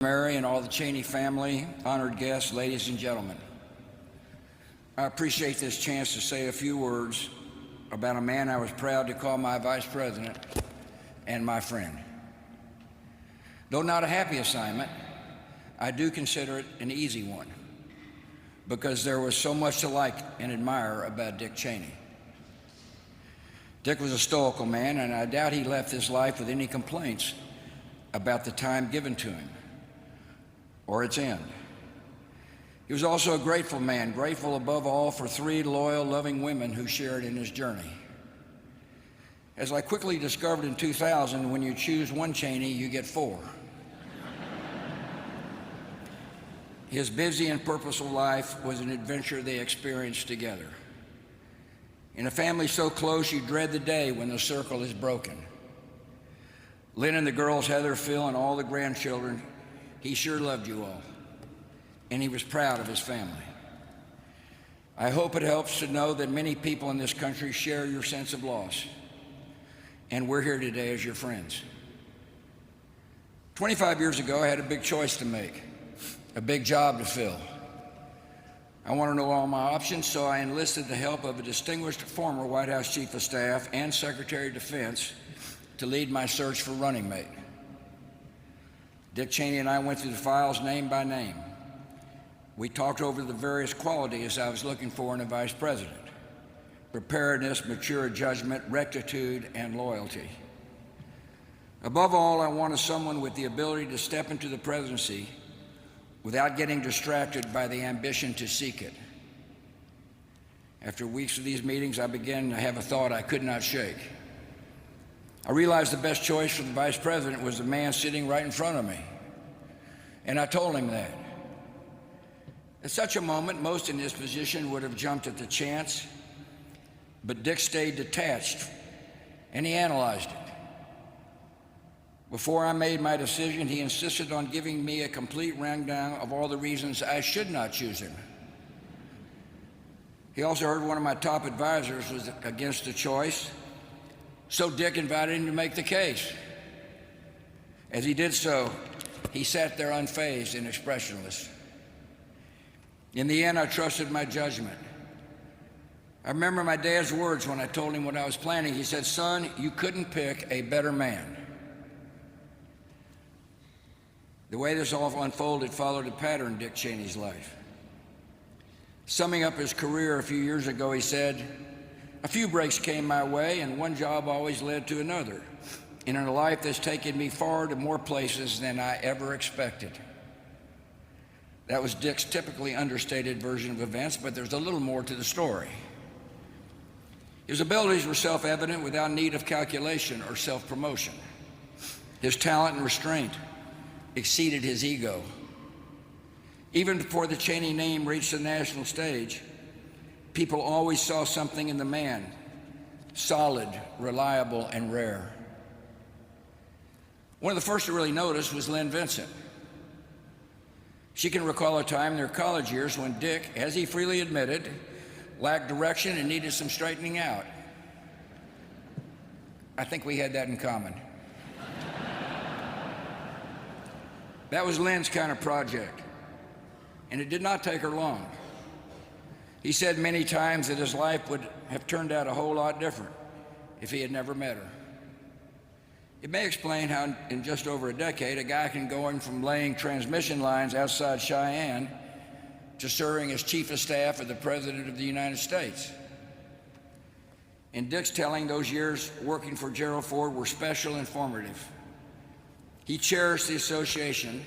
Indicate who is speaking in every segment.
Speaker 1: Mary and all the Cheney family, honored guests, ladies and gentlemen. I appreciate this chance to say a few words about a man I was proud to call my vice president and my friend. Though not a happy assignment, I do consider it an easy one because there was so much to like and admire about Dick Cheney. Dick was a stoical man, and I doubt he left his life with any complaints about the time given to him or its end. He was also a grateful man, grateful above all for 3 loyal, loving women who shared in his journey. As I quickly discovered in 2000, when you choose one Cheney, you get 4. His busy and purposeful life was an adventure they experienced together. In a family so close, you dread the day when the circle is broken. Lynn and the girls, Heather, Phil, and all the grandchildren, he sure loved you all, and he was proud of his family. I hope it helps to know that many people in this country share your sense of loss, and we're here today as your friends. 25 years ago, I had a big choice to make, a big job to fill. I want to know all my options, so I enlisted the help of a distinguished former White House Chief of Staff and Secretary of Defense to lead my search for running mate. Dick Cheney and I went through the files name by name. We talked over the various qualities I was looking for in a vice president: preparedness, mature judgment, rectitude, and loyalty. Above all, I wanted someone with the ability to step into the presidency without getting distracted by the ambition to seek it. After weeks of these meetings, I began to have a thought I could not shake. I realized the best choice for the vice president was the man sitting right in front of me, and I told him that. At such a moment, most in his position would have jumped at the chance, but Dick stayed detached, and he analyzed it. Before I made my decision, he insisted on giving me a complete rundown of all the reasons I should not choose him. He also heard one of my top advisors was against the choice, so Dick invited him to make the case. As he did so, he sat there unfazed and expressionless. In the end, I trusted my judgment. I remember my dad's words when I told him what I was planning. He said, "Son, you couldn't pick a better man." The way this all unfolded followed a pattern in Dick Cheney's life. Summing up his career a few years ago, he said, "A few breaks came my way, and one job always led to another, and in a life that's taken me far to more places than I ever expected." That was Dick's typically understated version of events, but there's a little more to the story. His abilities were self-evident without need of calculation or self-promotion. His talent and restraint exceeded his ego. Even before the Cheney name reached the national stage, people always saw something in the man, solid, reliable, and rare. One of the first to really notice was Lynn Vincent. She can recall a time in their college years when Dick, as he freely admitted, lacked direction and needed some straightening out. I think we had that in common. That was Lynn's kind of project, and it did not take her long. He said many times that his life would have turned out a whole lot different if he had never met her. It may explain how in just over a decade, a guy can go in from laying transmission lines outside Cheyenne to serving as Chief of Staff of the President of the United States. In Dick's telling, those years working for Gerald Ford were special and formative. He cherished the association,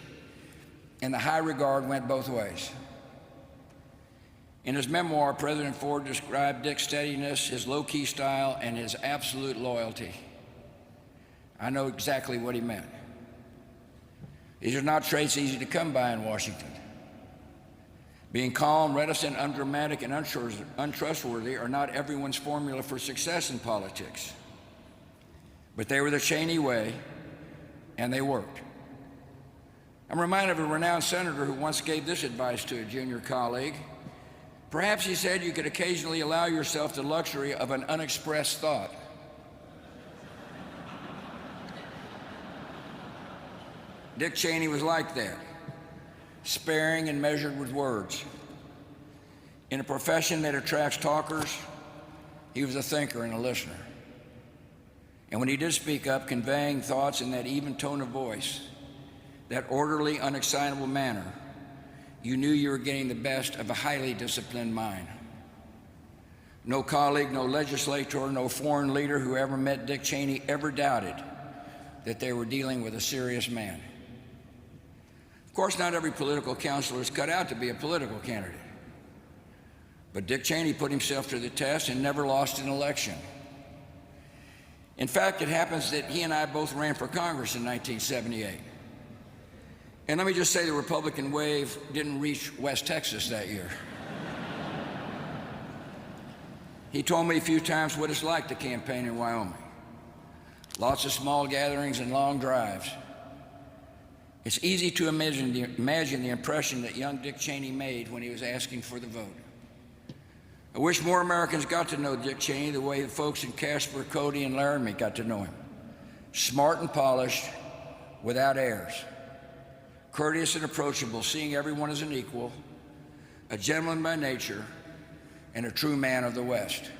Speaker 1: and the high regard went both ways. In his memoir, President Ford described Dick's steadiness, his low-key style, and his absolute loyalty. I know exactly what he meant. These are not traits easy to come by in Washington. Being calm, reticent, undramatic, and untrustworthy are not everyone's formula for success in politics. But they were the Cheney way, and they worked. I'm reminded of a renowned senator who once gave this advice to a junior colleague. Perhaps he said, "You could occasionally allow yourself the luxury of an unexpressed thought." Dick Cheney was like that, sparing and measured with words. In a profession that attracts talkers, he was a thinker and a listener. And when he did speak up, conveying thoughts in that even tone of voice, that orderly, unexcitable manner, you knew you were getting the best of a highly disciplined mind. No colleague, no legislator, no foreign leader who ever met Dick Cheney ever doubted that they were dealing with a serious man. Of course, not every political counselor is cut out to be a political candidate. But Dick Cheney put himself to the test and never lost an election. In fact, it happens that he and I both ran for Congress in 1978. And let me just say the Republican wave didn't reach West Texas that year. He told me a few times what it's like to campaign in Wyoming. Lots of small gatherings and long drives. It's easy to imagine the impression that young Dick Cheney made when he was asking for the vote. I wish more Americans got to know Dick Cheney the way the folks in Casper, Cody, and Laramie got to know him. Smart and polished, without airs. Courteous and approachable, seeing everyone as an equal, a gentleman by nature, and a true man of the West.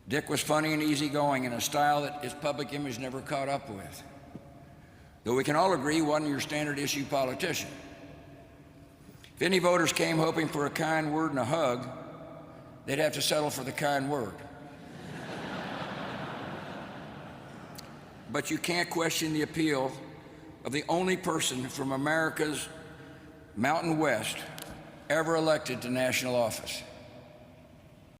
Speaker 1: Dick was funny and easygoing in a style that his public image never caught up with. Though we can all agree he wasn't your standard issue politician. If any voters came hoping for a kind word and a hug, they'd have to settle for the kind word. But you can't question the appeal of the only person from America's Mountain West ever elected to national office.